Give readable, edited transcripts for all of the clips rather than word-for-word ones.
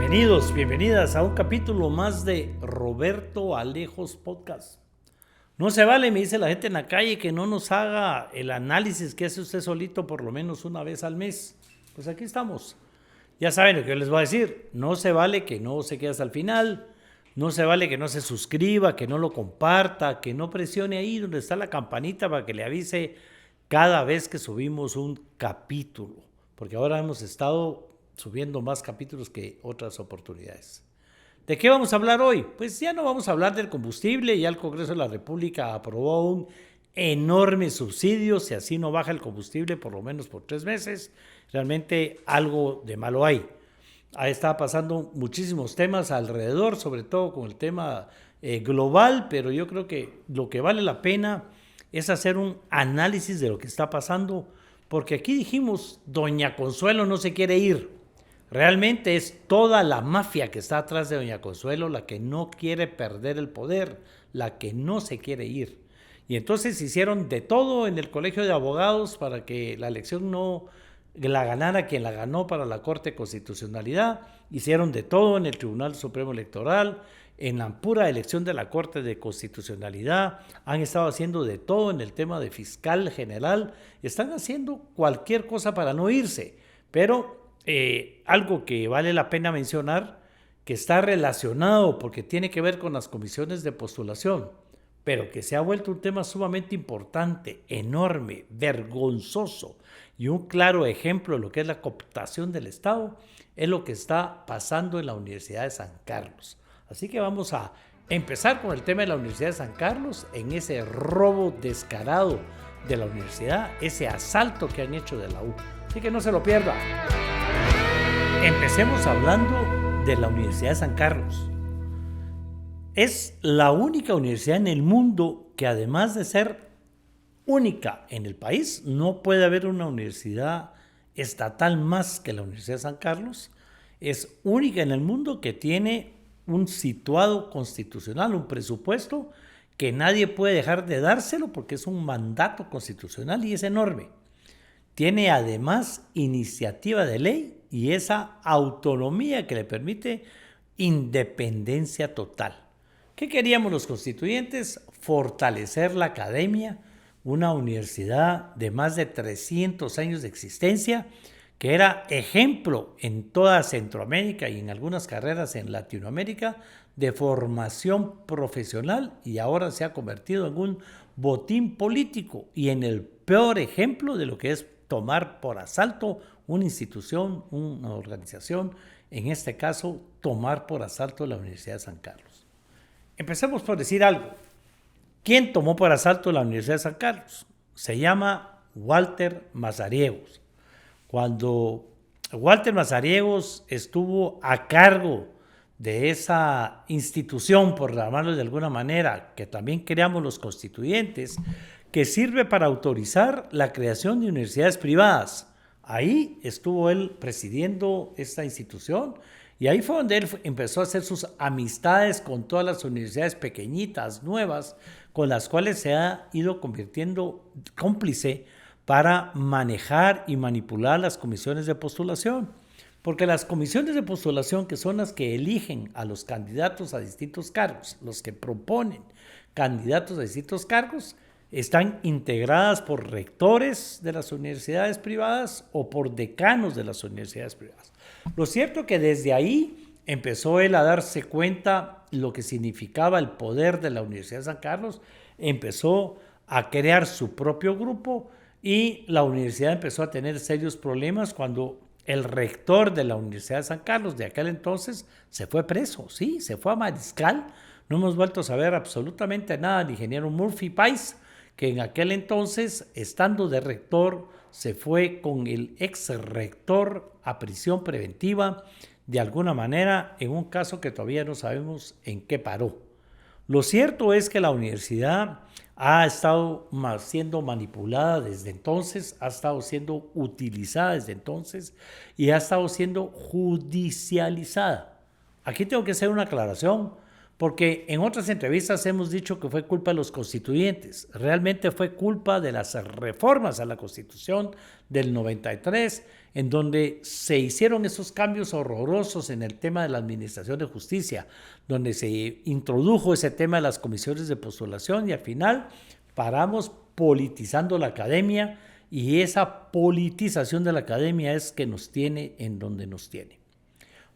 Bienvenidos, bienvenidas a un capítulo más de Roberto Alejos Podcast. No se vale, me dice la gente en la calle, que no nos haga el análisis que hace usted solito por lo menos una vez al mes. Pues aquí estamos. Ya saben lo que yo les voy a decir. No se vale que no se quede hasta el final. No se vale que no se suscriba, que no lo comparta, que no presione ahí donde está la campanita para que le avise cada vez que subimos un capítulo. Porque ahora hemos estado subiendo más capítulos que otras oportunidades. ¿De qué vamos a hablar hoy? Pues ya no vamos a hablar del combustible. Ya el Congreso de la República aprobó un enorme subsidio. Si así no baja el combustible, por lo menos por 3 meses, realmente algo de malo hay. Ahí está pasando muchísimos temas alrededor, sobre todo con el tema global, pero yo creo que lo que vale la pena es hacer un análisis de lo que está pasando, porque aquí dijimos, doña Consuelo no se quiere ir. Realmente es toda la mafia que está atrás de doña Consuelo la que no quiere perder el poder, la que no se quiere ir. Y entonces hicieron de todo en el Colegio de Abogados para que la elección no la ganara quien la ganó para la Corte de Constitucionalidad. Hicieron de todo en el Tribunal Supremo Electoral, en la pura elección de la Corte de Constitucionalidad. Han estado haciendo de todo en el tema de fiscal general. Están haciendo cualquier cosa para no irse, pero algo que vale la pena mencionar, que está relacionado porque tiene que ver con las comisiones de postulación, pero que se ha vuelto un tema sumamente importante, enorme, vergonzoso y un claro ejemplo de lo que es la cooptación del Estado, es lo que está pasando en la Universidad de San Carlos. Así que vamos a empezar con el tema de la Universidad de San Carlos, en ese robo descarado de la universidad, ese asalto que han hecho de la U. Así que no se lo pierda. Empecemos hablando de la Universidad de San Carlos. Es la única universidad en el mundo que, además de ser única en el país, no puede haber una universidad estatal más que la Universidad de San Carlos. Es única en el mundo que tiene un situado constitucional, un presupuesto que nadie puede dejar de dárselo porque es un mandato constitucional y es enorme. Tiene además iniciativa de ley y esa autonomía que le permite independencia total. ¿Qué queríamos los constituyentes? Fortalecer la academia, una universidad de más de 300 años de existencia, que era ejemplo en toda Centroamérica y en algunas carreras en Latinoamérica de formación profesional, y ahora se ha convertido en un botín político y en el peor ejemplo de lo que es tomar por asalto una institución, una organización, en este caso tomar por asalto la Universidad de San Carlos. Empecemos por decir algo. ¿Quién tomó por asalto la Universidad de San Carlos? Se llama Walter Mazariegos. Cuando Walter Mazariegos estuvo a cargo de esa institución, por llamarlo de alguna manera, que también creamos los constituyentes, que sirve para autorizar la creación de universidades privadas. Ahí estuvo él presidiendo esta institución y ahí fue donde él empezó a hacer sus amistades con todas las universidades pequeñitas, nuevas, con las cuales se ha ido convirtiendo cómplice para manejar y manipular las comisiones de postulación. Porque las comisiones de postulación, que son las que eligen a los candidatos a distintos cargos, los que proponen candidatos a distintos cargos, están integradas por rectores de las universidades privadas o por decanos de las universidades privadas. Lo cierto es que desde ahí empezó él a darse cuenta lo que significaba el poder de la Universidad de San Carlos, empezó a crear su propio grupo y la universidad empezó a tener serios problemas cuando el rector de la Universidad de San Carlos de aquel entonces se fue preso, sí, se fue a Mariscal. No hemos vuelto a saber absolutamente nada del ingeniero Murphy Pais, que en aquel entonces, estando de rector, se fue con el ex rector a prisión preventiva, de alguna manera, en un caso que todavía no sabemos en qué paró. Lo cierto es que la universidad ha estado siendo manipulada desde entonces, ha estado siendo utilizada desde entonces y ha estado siendo judicializada. Aquí tengo que hacer una aclaración, porque en otras entrevistas hemos dicho que fue culpa de los constituyentes. Realmente fue culpa de las reformas a la Constitución del 93, en donde se hicieron esos cambios horrorosos en el tema de la administración de justicia, donde se introdujo ese tema de las comisiones de postulación y al final paramos politizando la academia, y esa politización de la academia es que nos tiene en donde nos tiene.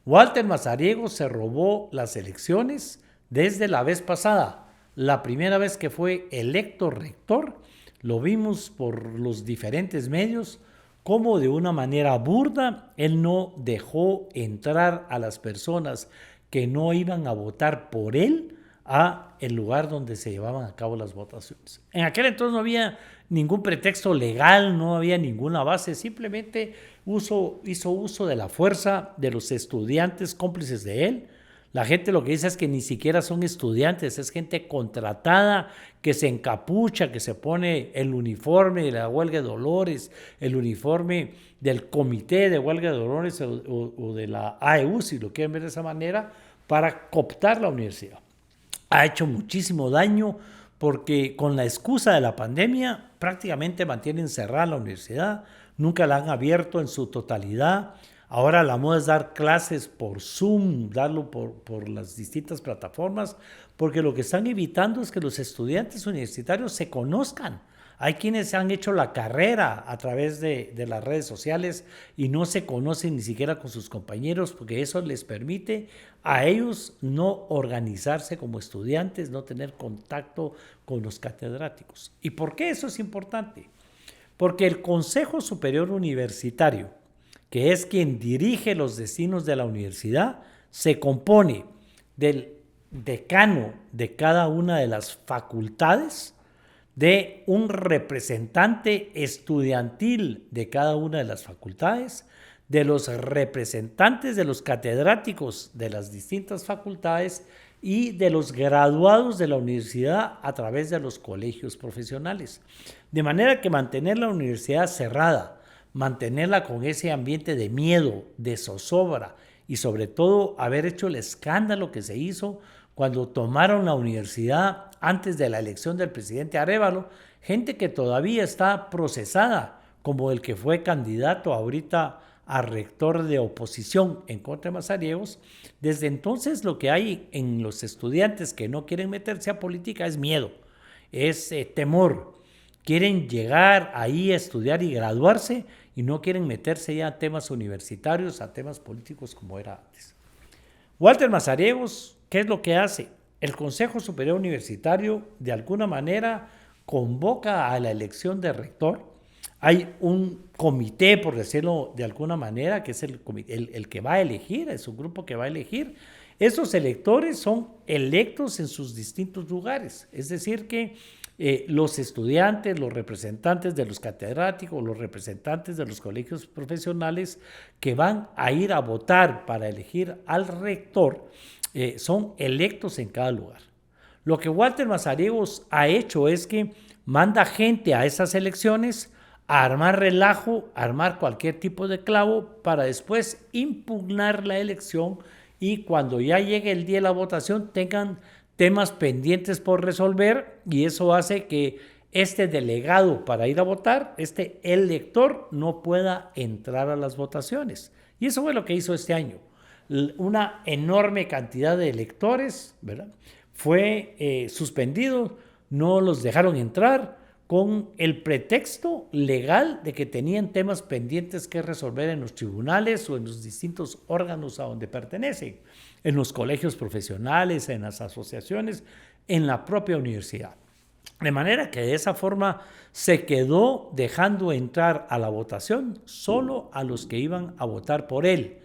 Walter Mazariegos se robó las elecciones desde la vez pasada. La primera vez que fue electo rector, lo vimos por los diferentes medios, como de una manera burda, él no dejó entrar a las personas que no iban a votar por él a el lugar donde se llevaban a cabo las votaciones. En aquel entonces no había ningún pretexto legal, no había ninguna base, simplemente hizo uso de la fuerza de los estudiantes cómplices de él. La gente lo que dice es que ni siquiera son estudiantes, es gente contratada que se encapucha, que se pone el uniforme de la huelga de Dolores, el uniforme del comité de huelga de Dolores o de la AEU, si lo quieren ver de esa manera, para cooptar la universidad. Ha hecho muchísimo daño porque con la excusa de la pandemia prácticamente mantienen cerrada la universidad, nunca la han abierto en su totalidad. Ahora la moda es dar clases por Zoom, darlo por las distintas plataformas, porque lo que están evitando es que los estudiantes universitarios se conozcan. Hay quienes han hecho la carrera a través de las redes sociales y no se conocen ni siquiera con sus compañeros, porque eso les permite a ellos no organizarse como estudiantes, no tener contacto con los catedráticos. ¿Y por qué eso es importante? Porque el Consejo Superior Universitario, que es quien dirige los destinos de la universidad, se compone del decano de cada una de las facultades, de un representante estudiantil de cada una de las facultades, de los representantes de los catedráticos de las distintas facultades y de los graduados de la universidad a través de los colegios profesionales. De manera que mantener la universidad cerrada, mantenerla con ese ambiente de miedo, de zozobra y sobre todo haber hecho el escándalo que se hizo cuando tomaron la universidad antes de la elección del presidente Arévalo, gente que todavía está procesada, como el que fue candidato ahorita a rector de oposición en contra de Mazariegos. Desde entonces lo que hay en los estudiantes que no quieren meterse a política es miedo, es temor. Quieren llegar ahí a estudiar y graduarse y no quieren meterse ya a temas universitarios, a temas políticos como era antes. Walter Mazariegos, ¿qué es lo que hace? El Consejo Superior Universitario de alguna manera convoca a la elección de rector. Hay un comité, por decirlo de alguna manera, que es el que va a elegir, es un grupo que va a elegir. Esos electores son electos en sus distintos lugares, es decir que los estudiantes, los representantes de los catedráticos, los representantes de los colegios profesionales que van a ir a votar para elegir al rector, son electos en cada lugar. Lo que Walter Mazariegos ha hecho es que manda gente a esas elecciones a armar relajo, a armar cualquier tipo de clavo para después impugnar la elección y cuando ya llegue el día de la votación tengan temas pendientes por resolver y eso hace que este delegado para ir a votar, este elector, no pueda entrar a las votaciones. Y eso fue lo que hizo este año. Una enorme cantidad de electores, ¿verdad?, fue suspendido, no los dejaron entrar con el pretexto legal de que tenían temas pendientes que resolver en los tribunales o en los distintos órganos a donde pertenecen, en los colegios profesionales, en las asociaciones, en la propia universidad. De manera que de esa forma se quedó dejando entrar a la votación solo a los que iban a votar por él.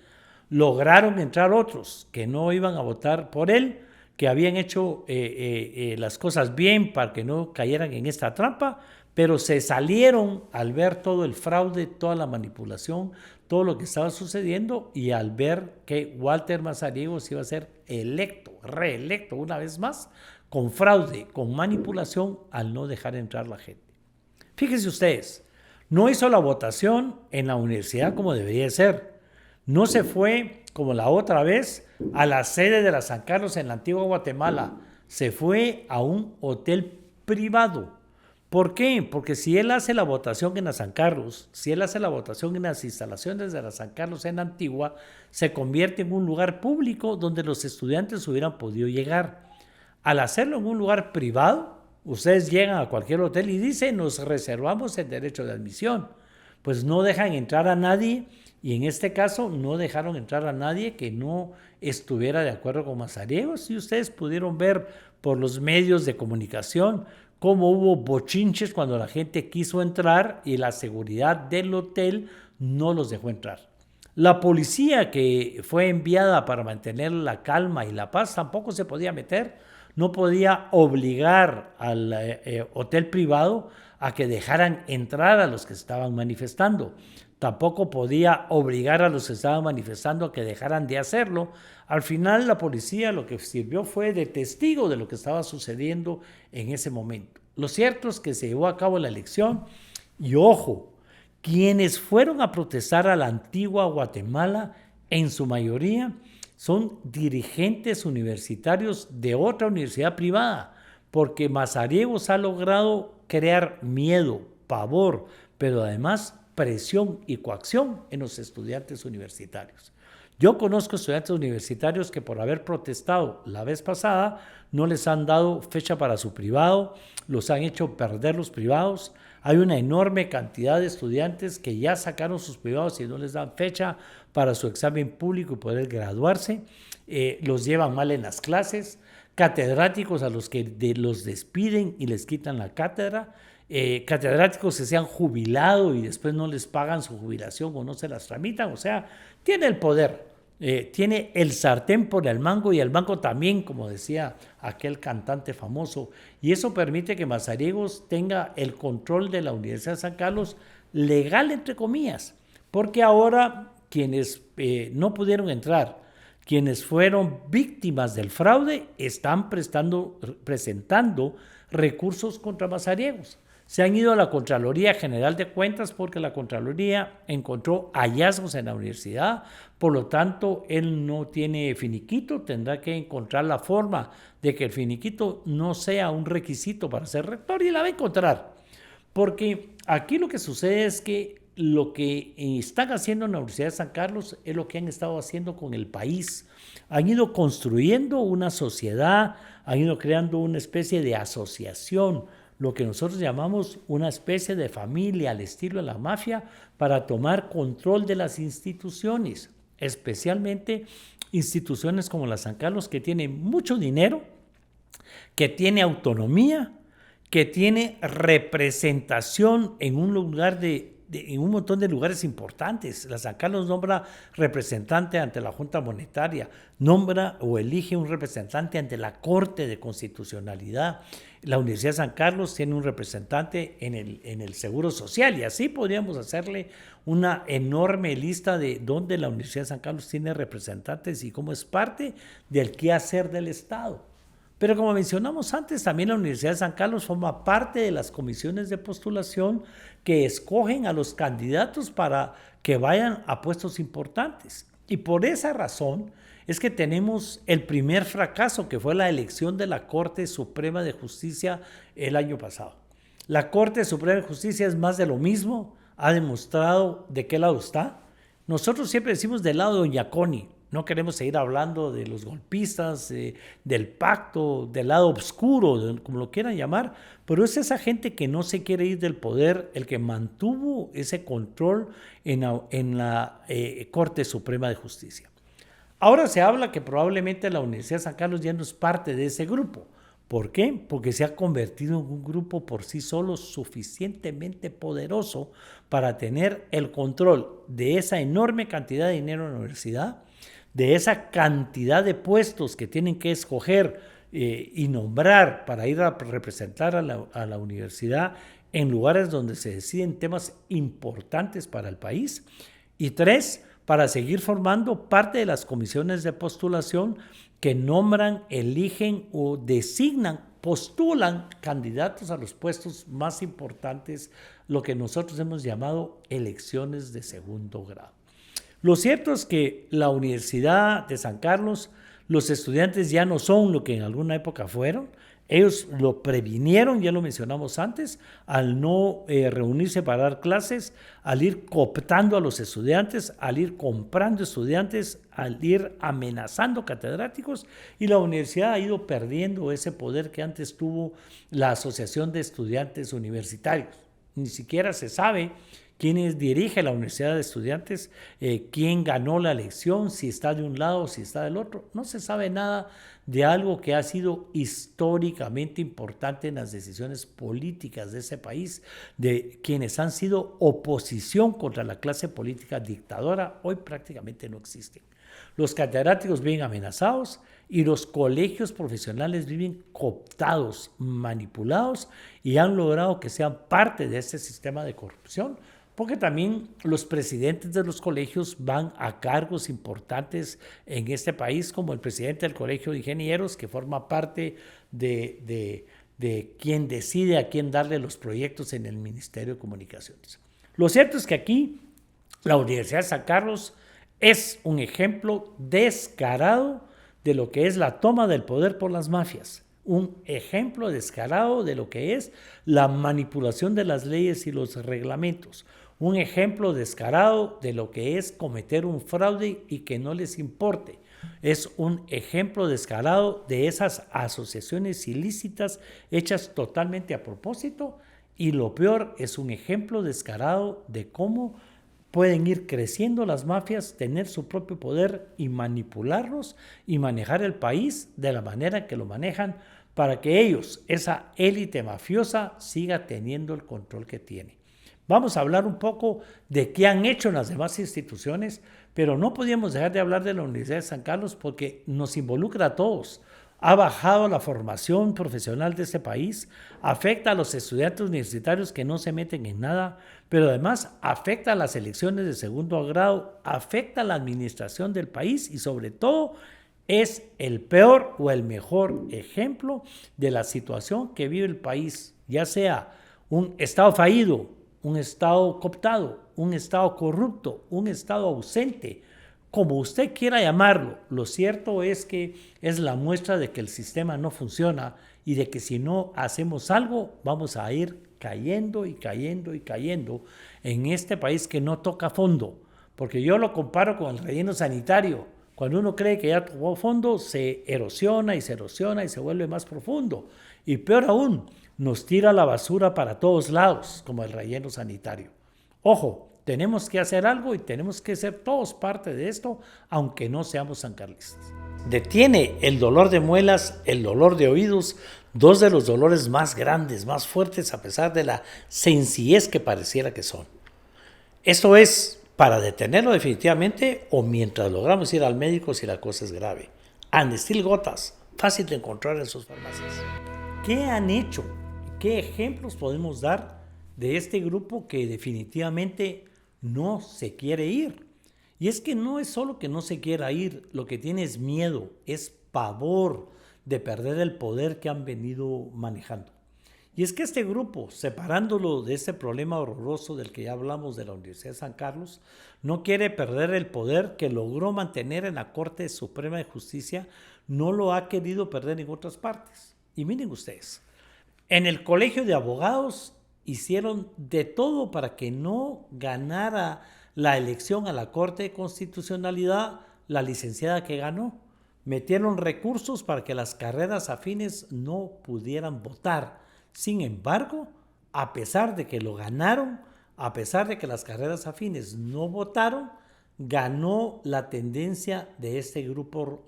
Lograron entrar otros que no iban a votar por él, que habían hecho las cosas bien para que no cayeran en esta trampa, pero se salieron al ver todo el fraude, toda la manipulación, todo lo que estaba sucediendo y al ver que Walter Mazariegos iba a ser reelecto una vez más, con fraude, con manipulación, al no dejar entrar la gente. Fíjense ustedes, no hizo la votación en la universidad como debería ser. No se fue, como la otra vez, a la sede de la San Carlos en la antigua Guatemala. Se fue a un hotel privado. ¿Por qué? Porque si él hace la votación en la San Carlos, si él hace la votación en las instalaciones de la San Carlos en Antigua, se convierte en un lugar público donde los estudiantes hubieran podido llegar. Al hacerlo en un lugar privado, ustedes llegan a cualquier hotel y dicen, nos reservamos el derecho de admisión. Pues no dejan entrar a nadie, y en este caso no dejaron entrar a nadie que no estuviera de acuerdo con Mazariegos, y ustedes pudieron ver por los medios de comunicación cómo hubo bochinches cuando la gente quiso entrar y la seguridad del hotel no los dejó entrar. La policía que fue enviada para mantener la calma y la paz tampoco se podía meter, no podía obligar al hotel privado a que dejaran entrar a los que estaban manifestando. Tampoco podía obligar a los que estaban manifestando a que dejaran de hacerlo. Al final la policía lo que sirvió fue de testigo de lo que estaba sucediendo en ese momento. Lo cierto es que se llevó a cabo la elección y ojo, quienes fueron a protestar a la antigua Guatemala en su mayoría son dirigentes universitarios de otra universidad privada, porque Mazariegos ha logrado crear miedo, pavor, pero además presión y coacción en los estudiantes universitarios. Yo conozco estudiantes universitarios que por haber protestado la vez pasada no les han dado fecha para su privado, los han hecho perder los privados. Hay una enorme cantidad de estudiantes que ya sacaron sus privados y no les dan fecha para su examen público y poder graduarse. Los llevan mal en las clases. Catedráticos a los que los despiden y les quitan la cátedra. Catedráticos que se han jubilado y después no les pagan su jubilación o no se las tramitan. O sea, tiene el poder. Tiene el sartén por el mango y el mango también, como decía aquel cantante famoso, y eso permite que Mazariegos tenga el control de la Universidad de San Carlos legal, entre comillas, porque ahora quienes no pudieron entrar, quienes fueron víctimas del fraude, están presentando recursos contra Mazariegos. Se han ido a la Contraloría General de Cuentas porque la Contraloría encontró hallazgos en la universidad, por lo tanto, él no tiene finiquito, tendrá que encontrar la forma de que el finiquito no sea un requisito para ser rector y la va a encontrar. Porque aquí lo que sucede es que lo que están haciendo en la Universidad de San Carlos es lo que han estado haciendo con el país. Han ido construyendo una sociedad, han ido creando una especie de asociación, lo que nosotros llamamos una especie de familia al estilo de la mafia para tomar control de las instituciones, especialmente instituciones como la San Carlos, que tiene mucho dinero, que tiene autonomía, que tiene representación en un lugar en un montón de lugares importantes. La San Carlos nombra representante ante la Junta Monetaria, nombra o elige un representante ante la Corte de Constitucionalidad. La Universidad de San Carlos tiene un representante en el Seguro Social y así podríamos hacerle una enorme lista de dónde la Universidad de San Carlos tiene representantes y cómo es parte del quehacer del Estado. Pero como mencionamos antes, también la Universidad de San Carlos forma parte de las comisiones de postulación que escogen a los candidatos para que vayan a puestos importantes. Y por esa razón es que tenemos el primer fracaso, que fue la elección de la Corte Suprema de Justicia el año pasado. La Corte Suprema de Justicia es más de lo mismo, ha demostrado de qué lado está. Nosotros siempre decimos del lado de Doña Connie. No queremos seguir hablando de los golpistas, del pacto, del lado oscuro, como lo quieran llamar, pero es esa gente que no se quiere ir del poder el que mantuvo ese control en la Corte Suprema de Justicia. Ahora se habla que probablemente la Universidad de San Carlos ya no es parte de ese grupo. ¿Por qué? Porque se ha convertido en un grupo por sí solo suficientemente poderoso para tener el control de esa enorme cantidad de dinero en la universidad, de esa cantidad de puestos que tienen que escoger y nombrar para ir a representar a la universidad en lugares donde se deciden temas importantes para el país. Y 3, para seguir formando parte de las comisiones de postulación que nombran, eligen o designan, postulan candidatos a los puestos más importantes, lo que nosotros hemos llamado elecciones de segundo grado. Lo cierto es que la Universidad de San Carlos, los estudiantes ya no son lo que en alguna época fueron. Ellos lo previnieron, ya lo mencionamos antes, al no reunirse para dar clases, al ir cooptando a los estudiantes, al ir comprando estudiantes, al ir amenazando catedráticos, y la universidad ha ido perdiendo ese poder que antes tuvo la Asociación de Estudiantes Universitarios. Ni siquiera se sabe quién dirige la Universidad de Estudiantes, quién ganó la elección, si está de un lado o si está del otro. No se sabe nada de algo que ha sido históricamente importante en las decisiones políticas de ese país, de quienes han sido oposición contra la clase política dictadora, hoy prácticamente no existen. Los catedráticos viven amenazados y los colegios profesionales viven cooptados, manipulados, y han logrado que sean parte de este sistema de corrupción, porque también los presidentes de los colegios van a cargos importantes en este país, como el presidente del Colegio de Ingenieros, que forma parte de quien decide a quién darle los proyectos en el Ministerio de Comunicaciones. Lo cierto es que aquí la Universidad de San Carlos es un ejemplo descarado de lo que es la toma del poder por las mafias. Un ejemplo descarado de lo que es la manipulación de las leyes y los reglamentos. Un ejemplo descarado de lo que es cometer un fraude y que no les importe. Es un ejemplo descarado de esas asociaciones ilícitas hechas totalmente a propósito, y lo peor, es un ejemplo descarado de cómo pueden ir creciendo las mafias, tener su propio poder y manipularlos y manejar el país de la manera que lo manejan, para que ellos, esa élite mafiosa, siga teniendo el control que tiene. Vamos a hablar un poco de qué han hecho las demás instituciones, pero no podíamos dejar de hablar de la Universidad de San Carlos porque nos involucra a todos. Ha bajado la formación profesional de este país, afecta a los estudiantes universitarios que no se meten en nada, pero además afecta a las elecciones de segundo grado, afecta a la administración del país y sobre todo es el peor o el mejor ejemplo de la situación que vive el país, ya sea un Estado fallido, un Estado cooptado, un Estado corrupto, un Estado ausente, como usted quiera llamarlo. Lo cierto es que es la muestra de que el sistema no funciona y de que si no hacemos algo vamos a ir cayendo y cayendo y cayendo en este país que no toca fondo, porque yo lo comparo con el relleno sanitario. Cuando uno cree que ya tocó fondo, se erosiona y se erosiona y se vuelve más profundo. Y peor aún, nos tira la basura para todos lados, como el relleno sanitario. Ojo, tenemos que hacer algo y tenemos que ser todos parte de esto, aunque no seamos sancarlistas. Detiene el dolor de muelas, el dolor de oídos, dos de los dolores más grandes, más fuertes, a pesar de la sencillez que pareciera que son. Esto es para detenerlo definitivamente o mientras logramos ir al médico si la cosa es grave. Anestil Gotas, fácil de encontrar en sus farmacias. ¿Qué han hecho? ¿Qué ejemplos podemos dar de este grupo que definitivamente no se quiere ir? Y es que no es solo que no se quiera ir, lo que tiene es miedo, es pavor de perder el poder que han venido manejando. Y es que este grupo, separándolo de este problema horroroso del que ya hablamos de la Universidad de San Carlos, no quiere perder el poder que logró mantener en la Corte Suprema de Justicia, no lo ha querido perder en otras partes. Y miren ustedes, en el Colegio de Abogados hicieron de todo para que no ganara la elección a la Corte de Constitucionalidad la licenciada que ganó. Metieron recursos para que las carreras afines no pudieran votar. Sin embargo, a pesar de que lo ganaron, a pesar de que las carreras afines no votaron, ganó la tendencia de este grupo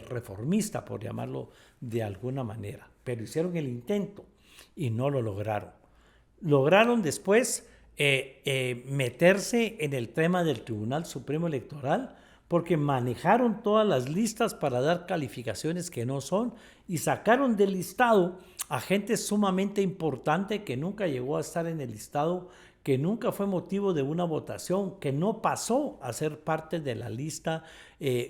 reformista, por llamarlo de alguna manera. Pero hicieron el intento y no lo lograron. Lograron después meterse en el tema del Tribunal Supremo Electoral, porque manejaron todas las listas para dar calificaciones que no son y sacaron del listado a gente sumamente importante que nunca llegó a estar en el listado, que nunca fue motivo de una votación, que no pasó a ser parte de la lista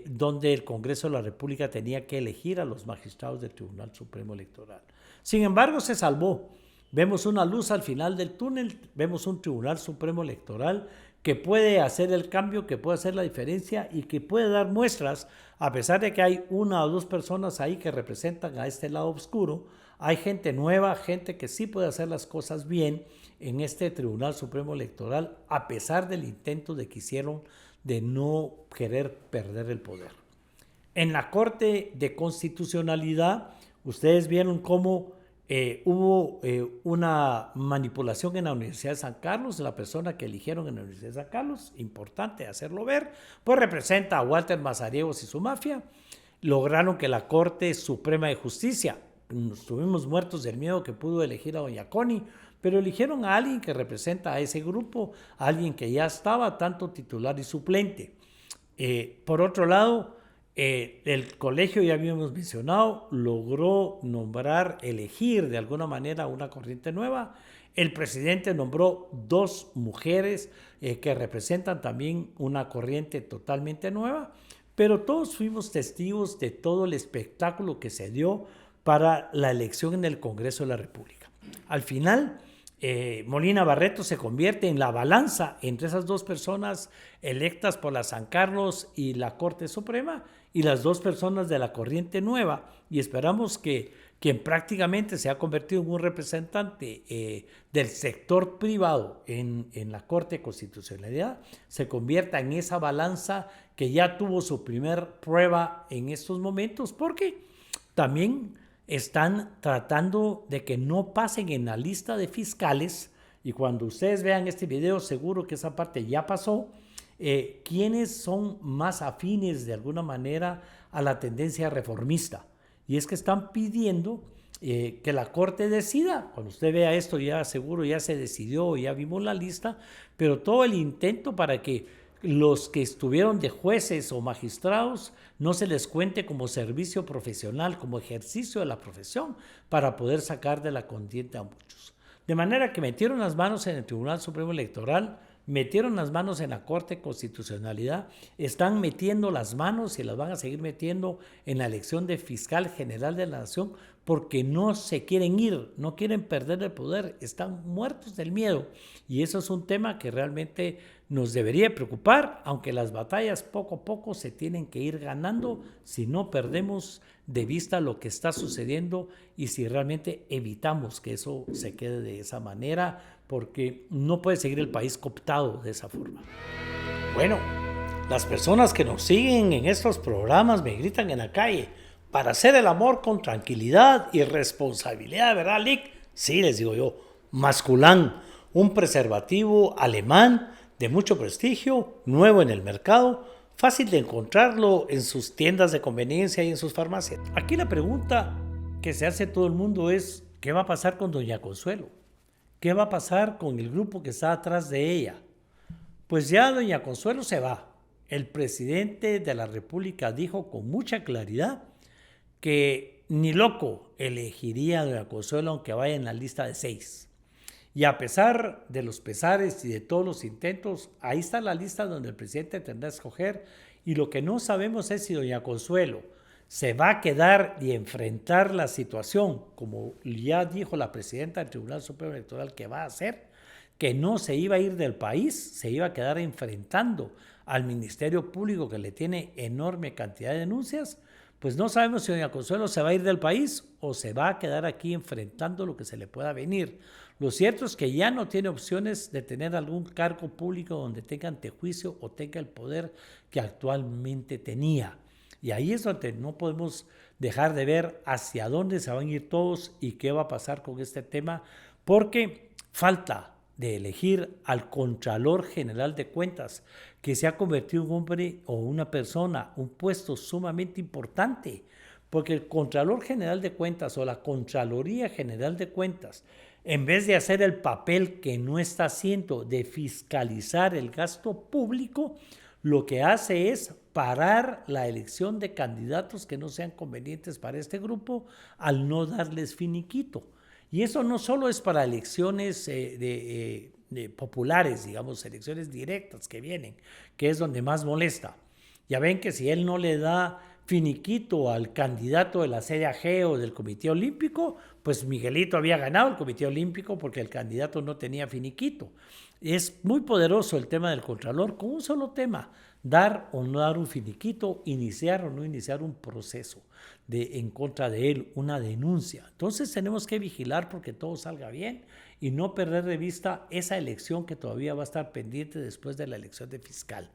donde el Congreso de la República tenía que elegir a los magistrados del Tribunal Supremo Electoral. Sin embargo, se salvó. Vemos una luz al final del túnel, vemos un Tribunal Supremo Electoral que puede hacer el cambio, que puede hacer la diferencia y que puede dar muestras, a pesar de que hay una o dos personas ahí que representan a este lado oscuro, hay gente nueva, gente que sí puede hacer las cosas bien en este Tribunal Supremo Electoral, a pesar del intento de que hicieron de no querer perder el poder. En la Corte de Constitucionalidad, ustedes vieron cómo hubo una manipulación en la Universidad de San Carlos. La persona que eligieron en la Universidad de San Carlos, importante hacerlo ver, pues representa a Walter Mazariegos y su mafia. Lograron que la Corte Suprema de Justicia, estuvimos muertos del miedo que pudo elegir a doña Connie, pero eligieron a alguien que representa a ese grupo, a alguien que ya estaba tanto titular y suplente. Por otro lado, el colegio, ya habíamos mencionado, logró nombrar, elegir de alguna manera una corriente nueva. El presidente nombró 2 mujeres que representan también una corriente totalmente nueva, pero todos fuimos testigos de todo el espectáculo que se dio para la elección en el Congreso de la República. Al final, Molina Barreto se convierte en la balanza entre esas 2 personas electas por la San Carlos y la Corte Suprema y las 2 personas de la corriente nueva, y esperamos que quien prácticamente se ha convertido en un representante del sector privado en la Corte de Constitucionalidad se convierta en esa balanza que ya tuvo su primer prueba en estos momentos, porque también están tratando de que no pasen en la lista de fiscales, y cuando ustedes vean este video seguro que esa parte ya pasó, quienes son más afines de alguna manera a la tendencia reformista. Y es que están pidiendo que la Corte decida. Cuando usted vea esto ya seguro ya se decidió, ya vimos la lista, pero todo el intento para que los que estuvieron de jueces o magistrados no se les cuente como servicio profesional, como ejercicio de la profesión, para poder sacar de la contienda a muchos. De manera que metieron las manos en el Tribunal Supremo Electoral, metieron las manos en la Corte de Constitucionalidad, están metiendo las manos y las van a seguir metiendo en la elección de fiscal general de la Nación, porque no se quieren ir, no quieren perder el poder, están muertos del miedo. Y eso es un tema que realmente nos debería preocupar, aunque las batallas poco a poco se tienen que ir ganando si no perdemos de vista lo que está sucediendo y si realmente evitamos que eso se quede de esa manera, porque no puede seguir el país cooptado de esa forma. Bueno, las personas que nos siguen en estos programas me gritan en la calle, para hacer el amor con tranquilidad y responsabilidad, ¿verdad, Lick? Sí, les digo yo, Masculán, un preservativo alemán de mucho prestigio, nuevo en el mercado, fácil de encontrarlo en sus tiendas de conveniencia y en sus farmacias. Aquí la pregunta que se hace todo el mundo es, ¿qué va a pasar con doña Consuelo? ¿Qué va a pasar con el grupo que está atrás de ella? Pues ya doña Consuelo se va. El presidente de la República dijo con mucha claridad que ni loco elegiría a doña Consuelo aunque vaya en la lista de 6. Y a pesar de los pesares y de todos los intentos, ahí está la lista donde el presidente tendrá que escoger, y lo que no sabemos es si doña Consuelo se va a quedar y enfrentar la situación, como ya dijo la presidenta del Tribunal Supremo Electoral que va a hacer, que no se iba a ir del país, se iba a quedar enfrentando al Ministerio Público que le tiene enorme cantidad de denuncias. Pues no sabemos si doña Consuelo se va a ir del país o se va a quedar aquí enfrentando lo que se le pueda venir. Lo cierto es que ya no tiene opciones de tener algún cargo público donde tenga antejuicio o tenga el poder que actualmente tenía. Y ahí es donde no podemos dejar de ver hacia dónde se van a ir todos y qué va a pasar con este tema, porque falta de elegir al Contralor General de Cuentas, que se ha convertido en un hombre o una persona, un puesto sumamente importante, porque el Contralor General de Cuentas o la Contraloría General de Cuentas, en vez de hacer el papel que no está haciendo de fiscalizar el gasto público, lo que hace es parar la elección de candidatos que no sean convenientes para este grupo al no darles finiquito. Y eso no solo es para elecciones populares, digamos, elecciones directas que vienen, que es donde más molesta. Ya ven que si él no le da finiquito al candidato de la CDAG o del Comité Olímpico, pues Miguelito había ganado el Comité Olímpico porque el candidato no tenía finiquito. Es muy poderoso el tema del Contralor con un solo tema: dar o no dar un finiquito, iniciar o no iniciar un proceso en contra de él, una denuncia. Entonces tenemos que vigilar porque todo salga bien y no perder de vista esa elección que todavía va a estar pendiente después de la elección de fiscal.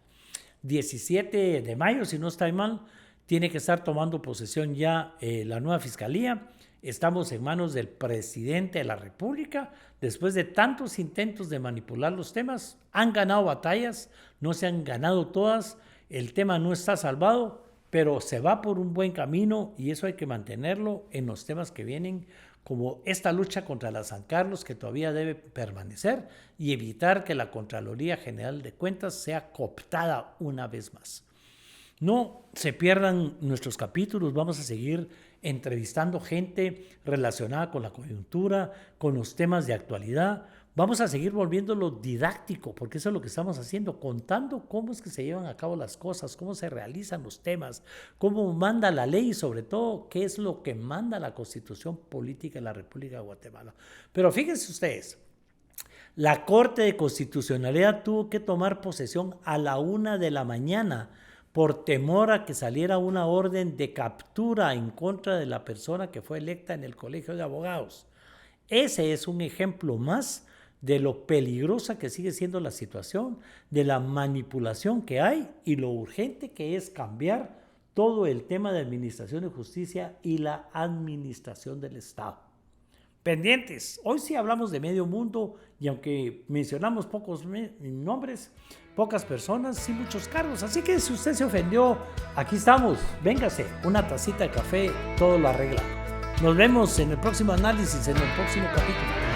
17 de mayo, si no está mal, tiene que estar tomando posesión ya la nueva fiscalía. Estamos en manos del presidente de la República. Después de tantos intentos de manipular los temas, han ganado batallas, no se han ganado todas, el tema no está salvado, pero se va por un buen camino y eso hay que mantenerlo en los temas que vienen, como esta lucha contra la San Carlos, que todavía debe permanecer, y evitar que la Contraloría General de Cuentas sea cooptada una vez más. No se pierdan nuestros capítulos, vamos a seguir entrevistando gente relacionada con la coyuntura, con los temas de actualidad. Vamos a seguir volviéndolo didáctico, porque eso es lo que estamos haciendo, contando cómo es que se llevan a cabo las cosas, cómo se realizan los temas, cómo manda la ley y sobre todo qué es lo que manda la Constitución Política de la República de Guatemala. Pero fíjense ustedes, la Corte de Constitucionalidad tuvo que tomar posesión a la 1 de la mañana por temor a que saliera una orden de captura en contra de la persona que fue electa en el Colegio de Abogados. Ese es un ejemplo más de lo peligrosa que sigue siendo la situación, de la manipulación que hay y lo urgente que es cambiar todo el tema de administración de justicia y la administración del Estado. Pendientes. Hoy sí hablamos de medio mundo y aunque mencionamos pocos nombres, pocas personas, sí muchos cargos. Así que si usted se ofendió, aquí estamos. Véngase, una tacita de café, todo lo arregla. Nos vemos en el próximo análisis, en el próximo capítulo.